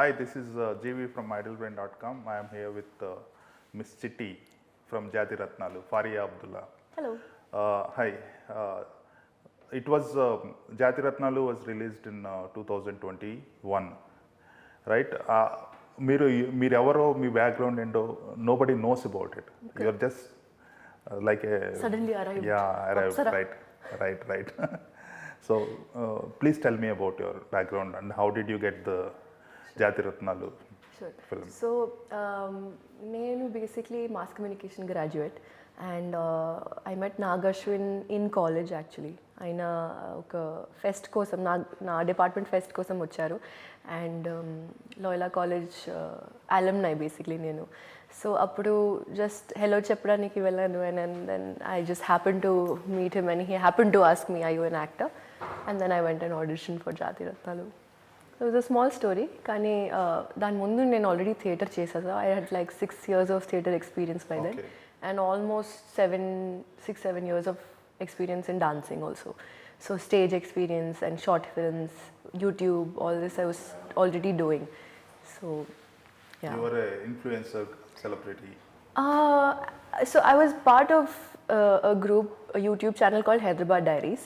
Hi, this is Jeevi from idlebrain.com. I am here with Miss Chitti from Jati Ratnalu, Faria Abdullah. Hello. Hi. It was Jati Ratnalu was released in 2021, right? మీరు ఎవరో మీ background ఏంటో nobody knows about it. Okay. You're just like a Suddenly arrived. Yeah, arrived. Right. So please tell me about your background and how did you get the Jati Ratnalu film? So నేను basically mass communication graduate and I met Nagashwin in college actually. ఆయన ఒక pest కోసం నా department fest కోసం వచ్చారు and Loyola college alumni basically నేను so అప్పుడు just hello చెప్పడానికి వెళ్ళాను and then I just happen to meet him and he happen to ask me I you an actor and then I went and audition for Jathi Ratnalu. It was a small story కానీ దాని ముందు నేను already theatre చేశాను. I had like 6 years of theatre experience by then and almost 6-7 years of experience in dancing also. So stage experience and short films, YouTube, all this I was already doing. So yeah. You were an influencer celebrity. So I was part of a group, a YouTube channel called Hyderabad Diaries,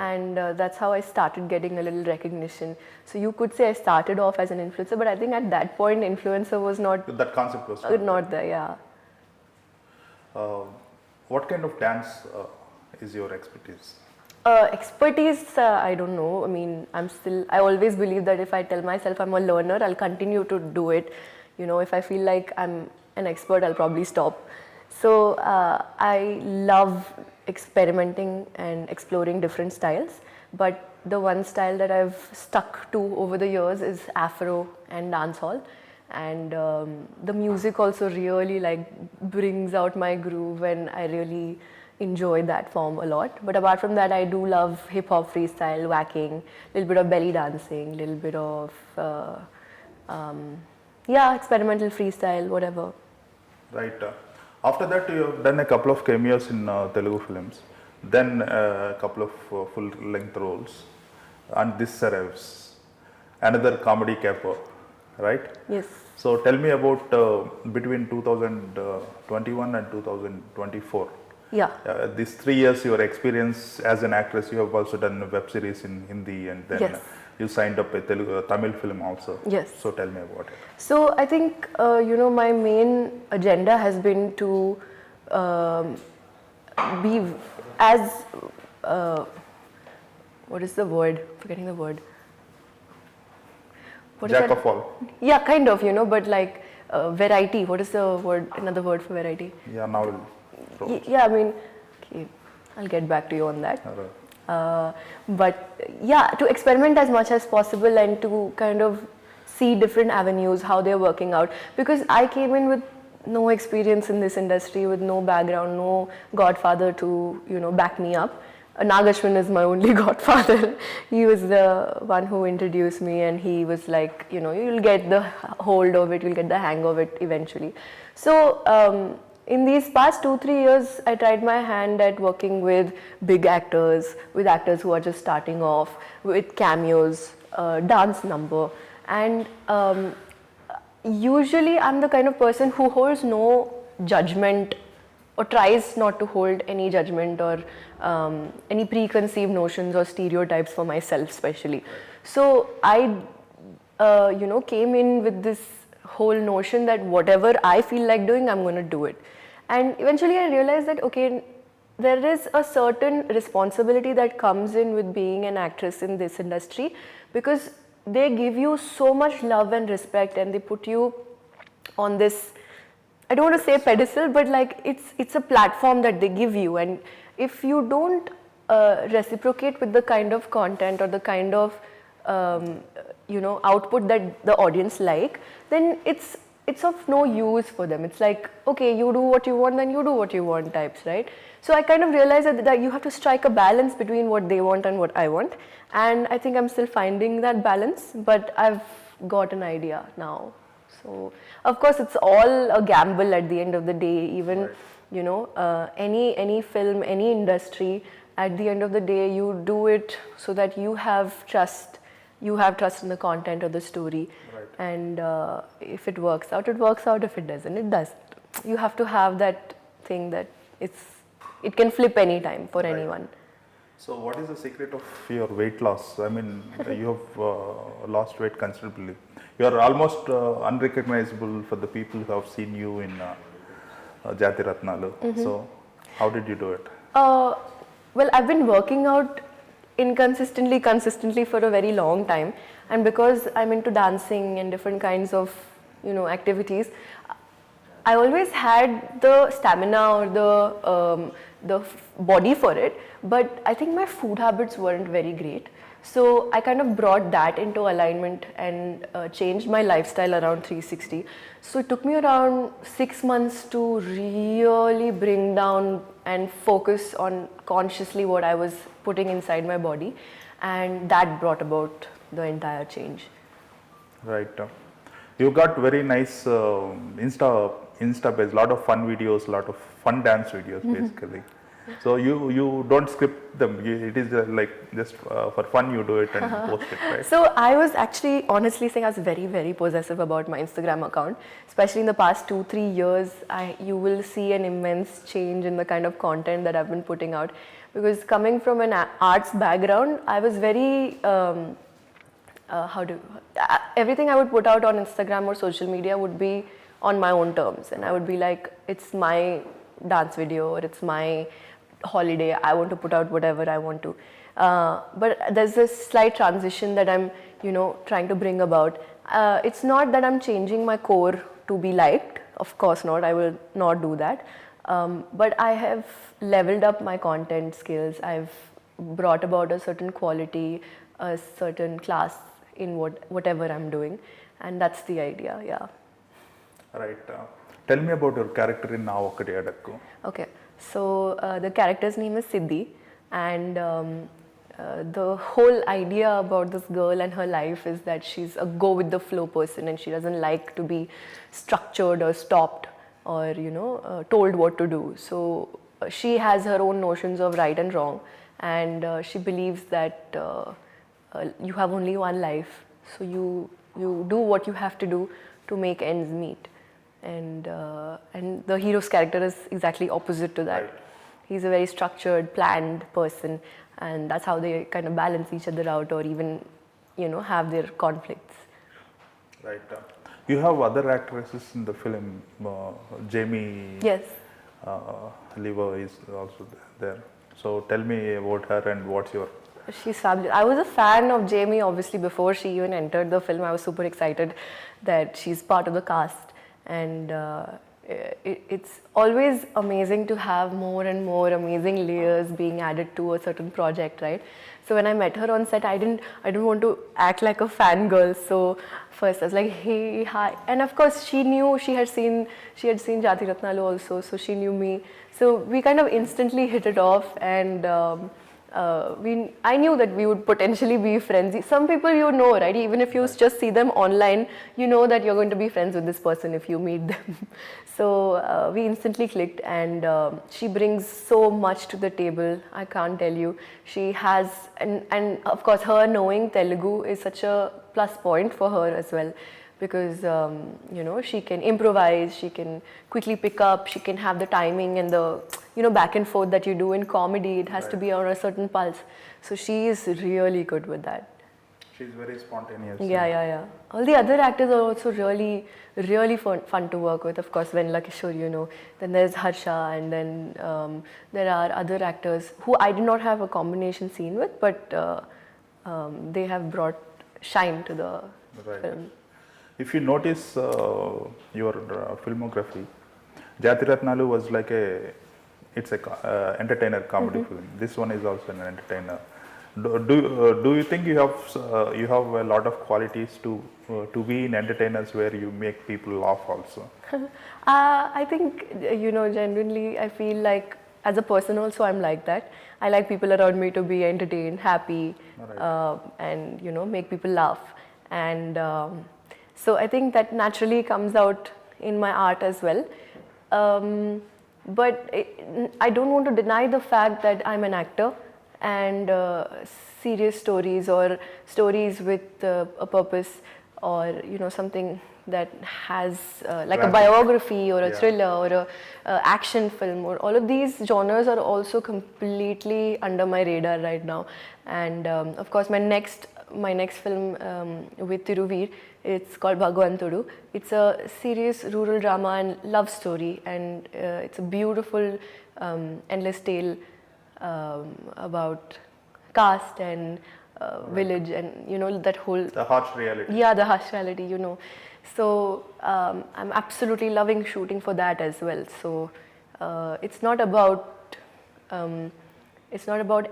and that's how I started getting a little recognition. So you could say I started off as an influencer, but I think at that point influencer was not. That concept was not there. Yeah. What kind of dance is your expertise? Expertise, I don't know. I mean, I always believe that if I tell myself I'm a learner, I'll continue to do it. You know, if I feel like I'm an expert, I'll probably stop. So I love experimenting and exploring different styles. But the one style that I've stuck to over the years is Afro and dancehall. And the music also really like brings out my groove and I really enjoy that form a lot. But apart from that, I do love hip hop, freestyle, whacking, little bit of belly dancing, little bit of experimental freestyle, whatever. Right. After that, you have done a couple of cameos in Telugu films, then a couple of full-length roles, and this arrives another comedy caper, right? Yes. So tell me about between 2021 and 2024. Yeah. These 3 years, your experience as an actress, you have also done a web series in Hindi and then you signed up a Tamil film also. Yes. So tell me about it. So I think, my main agenda has been to be as, what is the word? Forgetting the word. Jack of all. Yeah, kind of, but like variety. What is the word? Another word for variety? Yeah, novel. Yeah, I mean, okay, I'll get back to you on that. But yeah, to experiment as much as possible and to kind of see different avenues, how they're working out. Because I came in with no experience in this industry, with no background, no godfather to, back me up. Nagashwin is my only godfather. He was the one who introduced me and he was like, you'll get the hold of it, you'll get the hang of it eventually. So, in these past 2-3 years, I tried my hand at working with big actors, with actors who are just starting off, with cameos, dance number. And usually I'm the kind of person who holds no judgment or tries not to hold any judgment or any preconceived notions or stereotypes for myself especially. So I, came in with this whole notion that whatever I feel like doing, I'm going to do it. And eventually I realized that, okay, there is a certain responsibility that comes in with being an actress in this industry because they give you so much love and respect and they put you on this, I don't want to say pedestal, but like it's a platform that they give you. And if you don't reciprocate with the kind of content or the kind of, output that the audience like, then it's of no use for them. It's like, okay, you do what you want, then you do what you want types, right? So I kind of realized that you have to strike a balance between what they want and what I want. And I think I'm still finding that balance, but I've got an idea now. So, of course, it's all a gamble at the end of the day. Even, any film, any industry, at the end of the day, you do it so that you have trust you have trust in the content or the story. Right. And if it works out, it works out. If it doesn't, it doesn't. You have to have that thing that it can flip anytime for Right. anyone. So what is the secret of your weight loss? I mean, you have lost weight considerably. You are almost unrecognizable for the people who have seen you in Jati Ratnalu. So how did you do it? Well, I've been working out consistently for a very long time, and because I'm into dancing and different kinds of activities, I always had the stamina or the body for it, but I think my food habits weren't very great. So I kind of brought that into alignment and changed my lifestyle around 360. So it took me around 6 months to really bring down and focus on consciously what I was putting inside my body, and that brought about the entire change. Right. You got very nice Insta page, lot of fun videos, lot of fun dance videos basically. So you don't script them. It is like just for fun you do it and post it, right? So I was actually honestly saying I was very, very possessive about my Instagram account, especially in the past 2-3 years. You will see an immense change in the kind of content that I've been putting out, because coming from an arts background, I was very everything I would put out on Instagram or social media would be on my own terms, and I would be like, it's my dance video or it's my holiday, I want to put out whatever I want to. But there's this slight transition that I'm trying to bring about. It's not that I'm changing my core to be liked, of course not, I will not do that. But I have leveled up my content skills. I've brought about a certain quality, a certain class in whatever I'm doing, and that's the idea. Yeah. Right. Tell me about your character in Aa Okkati Adakku. Okay, so the character's name is Siddu, and the whole idea about this girl and her life is that she's a go with the flow person, and she doesn't like to be structured or stopped or told what to do. So she has her own notions of right and wrong, and she believes that you have only one life, so you do what you have to do to make ends meet. And the hero's character is exactly opposite to that. Right. He's a very structured, planned person, and that's how they kind of balance each other out, or even have their conflicts. Right. You have other actresses in the film. Jamie. Yes. Liver is also there. So tell me about her and what's your. She's fabulous. I was a fan of Jamie obviously before she even entered the film. I was super excited that she's part of the cast. And it's always amazing to have more and more amazing layers being added to a certain project, right? So when I met her on set, I didn't want to act like a fangirl. So first I was like, hey, hi. And of course she knew, she had seen Jati Ratnalu also, so she knew me. So we kind of instantly hit it off, and I knew that we would potentially be friends. Some people right? Even if you just see them online, you know that you're going to be friends with this person if you meet them. So we instantly clicked, and she brings so much to the table, I can't tell you. She has, and of course her knowing Telugu is such a plus point for her as well, because she can improvise, she can quickly pick up, she can have the timing and the back and forth that you do in comedy. It has to be on a certain pulse. So she is really good with that. She's very spontaneous. Yeah. All the other actors are also really, really fun to work with. Of course, Venla Kishore, then there's Harsha, and then there are other actors who I did not have a combination scene with, but they have brought shine to the film. If you notice your filmography, Jati Ratnalu was like it's a entertainer comedy film. This one is also an entertainer. Do you think you have a lot of qualities to be in entertainers where you make people laugh also? I think genuinely I feel like as a person also I'm like that. I like people around me to be entertained, happy, and make people laugh. And so I think that naturally comes out in my art as well. But I don't want to deny the fact that I'm an actor, and serious stories or stories with a purpose, or something that has like a Dramatic. biography or a Yeah. thriller or a action film, or all of these genres are also completely under my radar right now. And of course my next film with Tiruveer, it's called Bhagwantudu. It's a serious rural drama and love story, and it's a beautiful endless tale about caste and village, and that whole The harsh reality. yeah, the harsh reality. So I'm absolutely loving shooting for that as well. So it's not about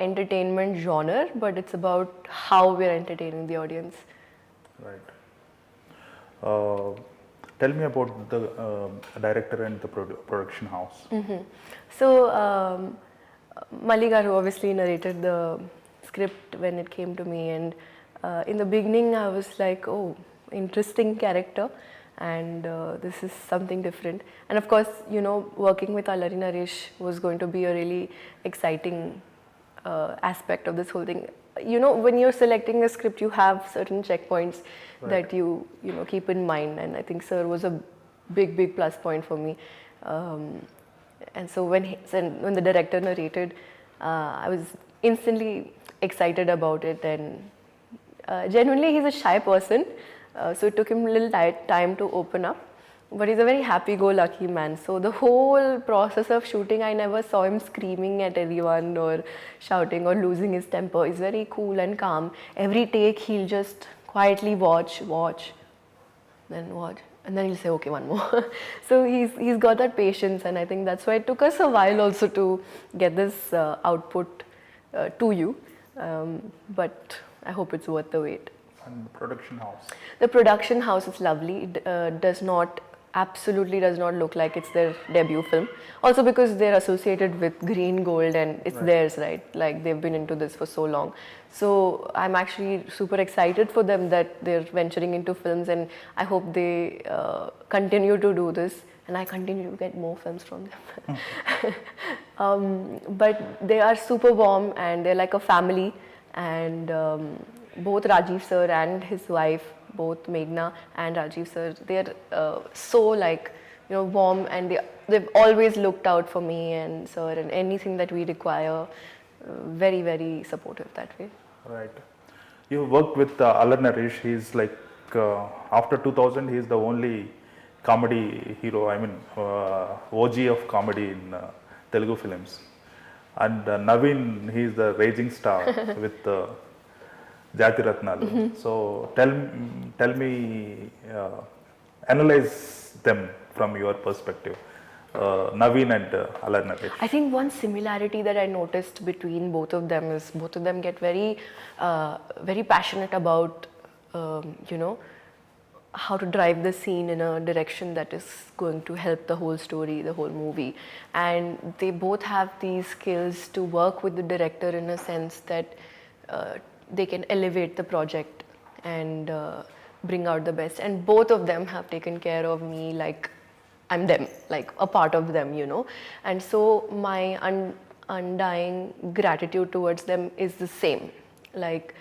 entertainment genre, but it's about how we're entertaining the audience. Right. Tell me about the director and the production house. So Maligaru obviously narrated the script when it came to me, and in the beginning I was like, oh, interesting character, and this is something different. And of course, working with Allari Naresh was going to be a really exciting aspect of this whole thing. When you're selecting a script, you have certain checkpoints that you keep in mind, and I think Sir was a big plus point for me. And so when the director narrated, I was instantly excited about it, and genuinely he's a shy person, so it took him a little time to open up, but he's a very happy-go-lucky man. So the whole process of shooting, I never saw him screaming at anyone or shouting or losing his temper. He's very cool and calm. Every take he'll just quietly watch, then watch, and then he'll say, okay, one more. So he's got that patience, and I think that's why it took us a while also to get this output to you. But I hope it's worth the wait. And the production house. The production house is lovely. It absolutely does not look like it's their debut film. Also because they're associated with green gold, and it's theirs, right? Like they've been into this for so long. So I'm actually super excited for them that they're venturing into films, and I hope they continue to do this, and I continue to get more films from them. But they are super warm, and they're like a family, and both Rajiv sir and his wife, both Meghna and Rajiv sir, they're so warm, and they've always looked out for me and sir and anything that we require. Very, very supportive that way. Right. You worked with Allari Naresh. He's like, after 2000, he's the only comedy hero, OG of comedy in Telugu films. And Naveen, he's the raging star with Jati Ratnalu. So tell me, analyze them from your perspective, Naveen and Allari Naresh. I think one similarity that I noticed between both of them is both of them get very, very passionate about, how to drive the scene in a direction that is going to help the whole story, the whole movie. And they both have these skills to work with the director in a sense that they can elevate the project and bring out the best. And both of them have taken care of me like I'm them, like a part of them, And so my undying gratitude towards them is the same. Like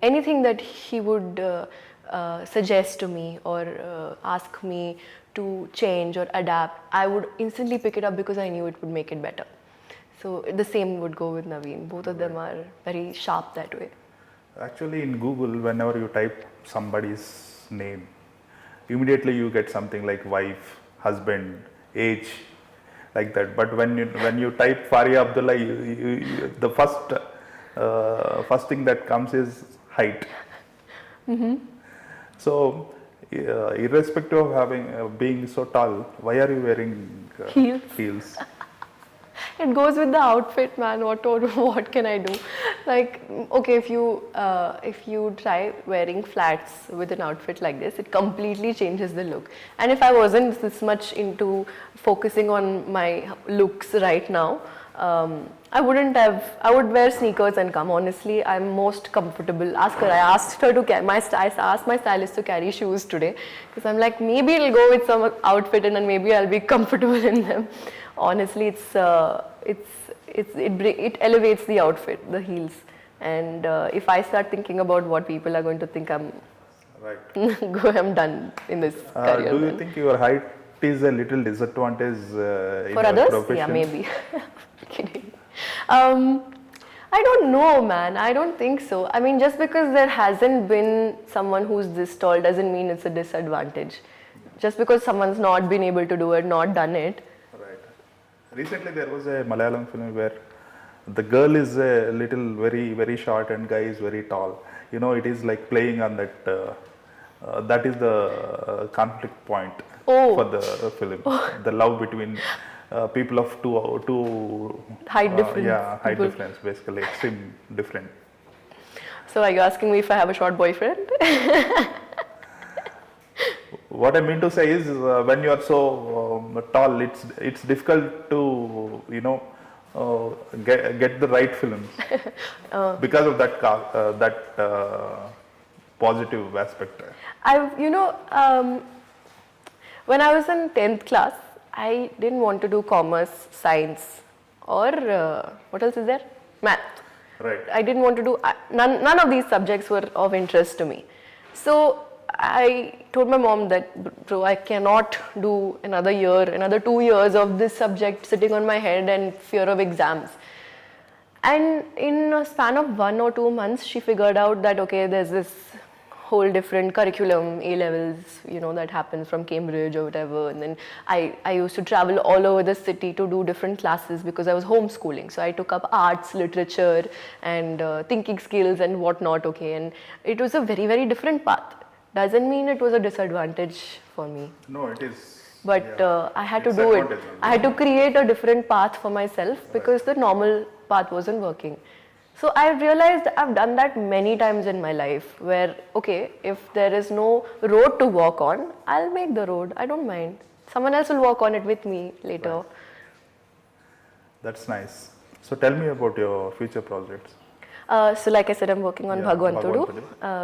anything that he would suggest to me or ask me to change or adapt, I would instantly pick it up because I knew it would make it better. So the same would go with Naveen. Both of them are very sharp that way. Actually, in Google, whenever you type somebody's name, immediately you get something like wife, husband, age, like that. But when you type Faria Abdullah, the first thing that comes is height. So, irrespective of being so tall, why are you wearing heels? It goes with the outfit, man. What can I do? Like, okay, if you try wearing flats with an outfit like this, it completely changes the look. And if I wasn't this much into focusing on my looks right now, I would wear sneakers and come. Honestly, I'm most comfortable. I asked my stylist to carry shoes today because I'm like, maybe it'll go with some outfit and then maybe I'll be comfortable in them. Honestly, it elevates the outfit, the heels. And if I start thinking about what people are going to think, I'm done in this career. Do you think your height is a little disadvantage in For your others? profession? Yeah, maybe. Kidding. I don't know, man. I don't think so. I mean, just because there hasn't been someone who's this tall doesn't mean it's a disadvantage. Just because someone's not been able to do it, not done it. Right. Recently there was a Malayalam film where the girl is a little very short and guy is very tall. You know, it is like playing on that. That is the conflict point for the film. The love between people of two height difference. Yeah, height difference, basically extreme different. So are you asking me if I have a short boyfriend? What I mean to say is, when you are so tall, it's difficult to get the right films because of that positive aspect. When I was in 10th class, I didn't want to do commerce, science, or what else is there? Math. Right. I didn't want to do, none of these subjects were of interest to me. So I told my mom that, bro, I cannot do another 2 years of this subject sitting on my head and fear of exams. And in a span of 1 or 2 months, she figured out that, okay, there's this whole different curriculum, A-levels, that happens from Cambridge or whatever. And then I used to travel all over the city to do different classes because I was homeschooling. So I took up arts, literature, and thinking skills and whatnot, okay. And it was a very different path. Doesn't mean it was a disadvantage for me. No, it is. But I had to do it. I had to create a different path for myself because the normal path wasn't working. So I realized I've done that many times in my life where, okay, if there is no road to walk on, I'll make the road. I don't mind. Someone else will walk on it with me later. Right. That's nice. So tell me about your future projects. So like I said, I'm working on Bhagwantudu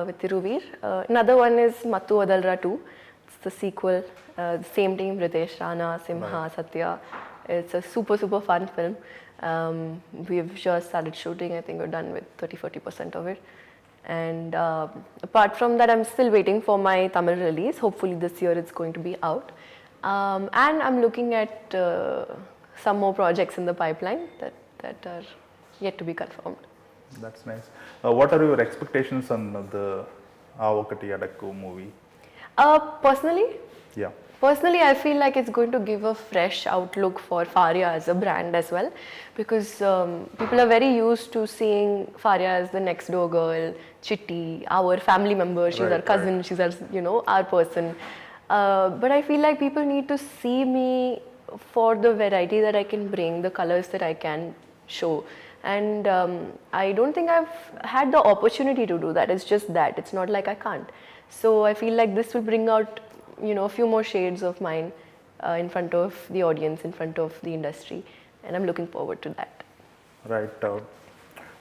with Tiruvir. Another one is Mattu Adalra 2. It's the sequel. Same team, Ritesh, Rana, Simha, Satya. It's a super fun film. We've just started shooting. I think we're done with 30-40% of it. And apart from that, I'm still waiting for my Tamil release. Hopefully this year it's going to be out. And I'm looking at some more projects in the pipeline that are yet to be confirmed. That's nice. What are your expectations on the Aa Okkati Adakku movie? Personally, I feel like it's going to give a fresh outlook for Faria as a brand as well, because people are very used to seeing Faria as the next door girl, Chitti, our family member. She's our cousin. She's our, our person. But I feel like people need to see me for the variety that I can bring, the colors that I can show. And I don't think I've had the opportunity to do that. It's just that. It's not like I can't. So I feel like this will bring out, a few more shades of mine in front of the audience, in front of the industry. And I'm looking forward to that. Right.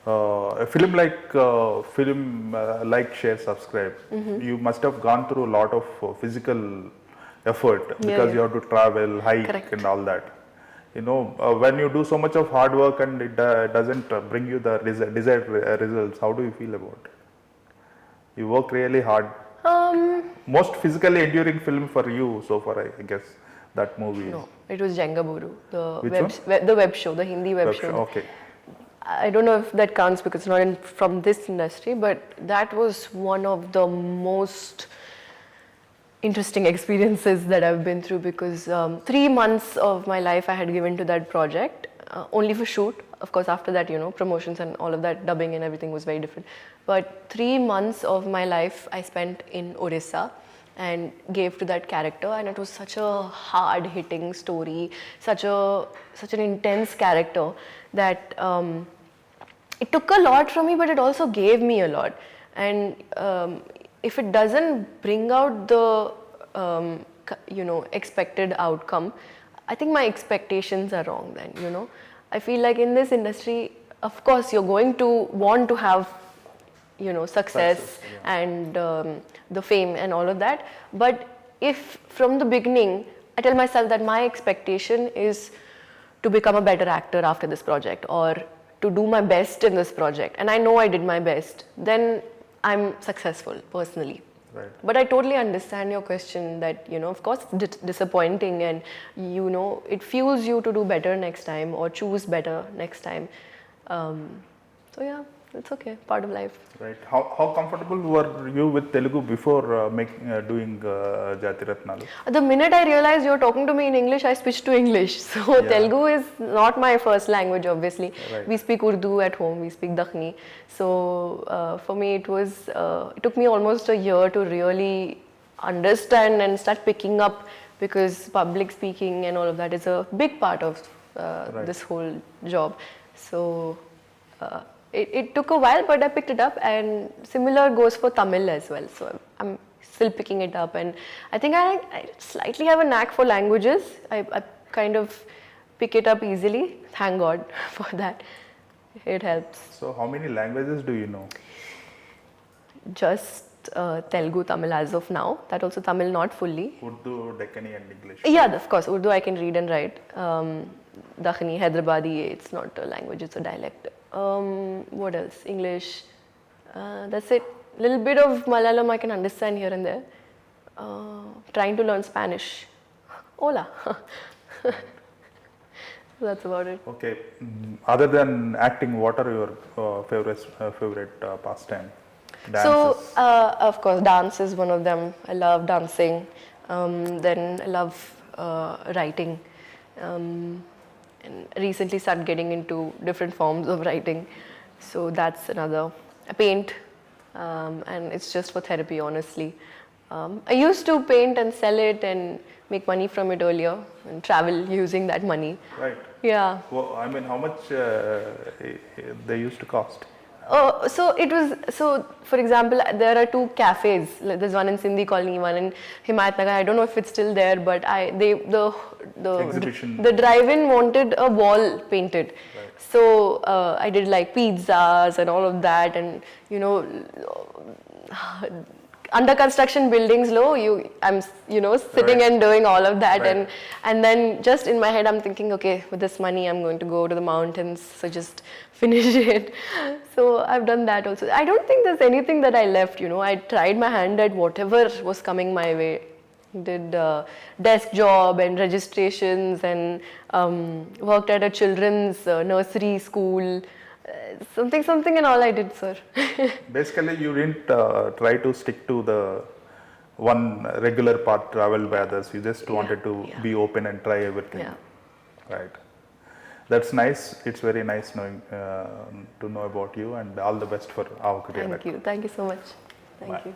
A film like, share, subscribe. You must have gone through a lot of physical effort because you have to travel, hike and all that. When you do so much of hard work and it doesn't bring you the desired results, how do you feel about it? You work really hard. Most physically enduring film for you so far, I guess, that movie. No, it was Jangaburu, the web show, the Hindi web show. Okay. I don't know if that counts because it's not from this industry, but that was one of the most interesting experiences that I've been through because 3 months of my life I had given to that project only for shoot. Of course, after that, promotions and all of that, dubbing and everything was very different. But 3 months of my life I spent in Orissa and gave to that character, and it was such a hard-hitting story, such an intense character that it took a lot from me, but it also gave me a lot. And if it doesn't bring out the expected outcome, I think my expectations are wrong then. I feel like in this industry, of course, you're going to want to have success and the fame and all of that. But if from the beginning I tell myself that my expectation is to become a better actor after this project or to do my best in this project, and I know I did my best, then I'm successful personally. Right. But I totally understand your question that, of course it's disappointing, and it fuels you to do better next time or choose better next time. So yeah, it's okay, part of life. Right. How comfortable were you with Telugu before doing Jati Ratnalu? The minute I realized you're talking to me in English, I switched to English. So Telugu is not my first language, obviously. Right. We speak Urdu at home, we speak Dakhni. So for me, it took me almost a year to really understand and start picking up, because public speaking and all of that is a big part of this whole job. So it took a while, but I picked it up, and similar goes for Tamil as well. So I'm still picking it up, and I think I slightly have a knack for languages. I kind of pick it up easily. Thank God for that. It helps. So how many languages do you know? Just Telugu, Tamil as of now. That also Tamil not fully. Urdu, Deccani and English? Yeah, of course. Urdu I can read and write. Dakhni, Hyderabadi, it's not a language, it's a dialect. What else? English. That's it. Little bit of Malayalam I can understand here and there. Trying to learn Spanish. Hola. That's about it. Okay. Other than acting, what are your favorite pastime? Dances? So, of course, dance is one of them. I love dancing. Then I love writing. And recently started getting into different forms of writing. So that's another. I paint, and it's just for therapy, honestly. I used to paint and sell it and make money from it earlier and travel using that money. Right. Yeah. Well, I mean, how much they used to cost? So for example, there are two cafes. There's one in Sindhi Colony, one in Himayat Nagar. I don't know if it's still there, but the Exhibition. The drive-in wanted a wall painted. Right. So I did like pizzas and all of that, and under construction buildings I'm sitting Right. and doing all of that, Right. and then just in my head I'm thinking, okay, with this money I'm going to go to the mountains, so just finish it. So I've done that also. I don't think there's anything that I left. I tried my hand at whatever was coming my way. Did desk job and registrations, and worked at a children's nursery school. Something and all I did, sir. Basically, you didn't try to stick to the one regular path traveled by others. You just wanted to be open and try everything. Yeah. Right. That's nice. It's very nice knowing to know about you, and all the best for Aa Okkati Adakku. Thank you so much. Thank Bye. you.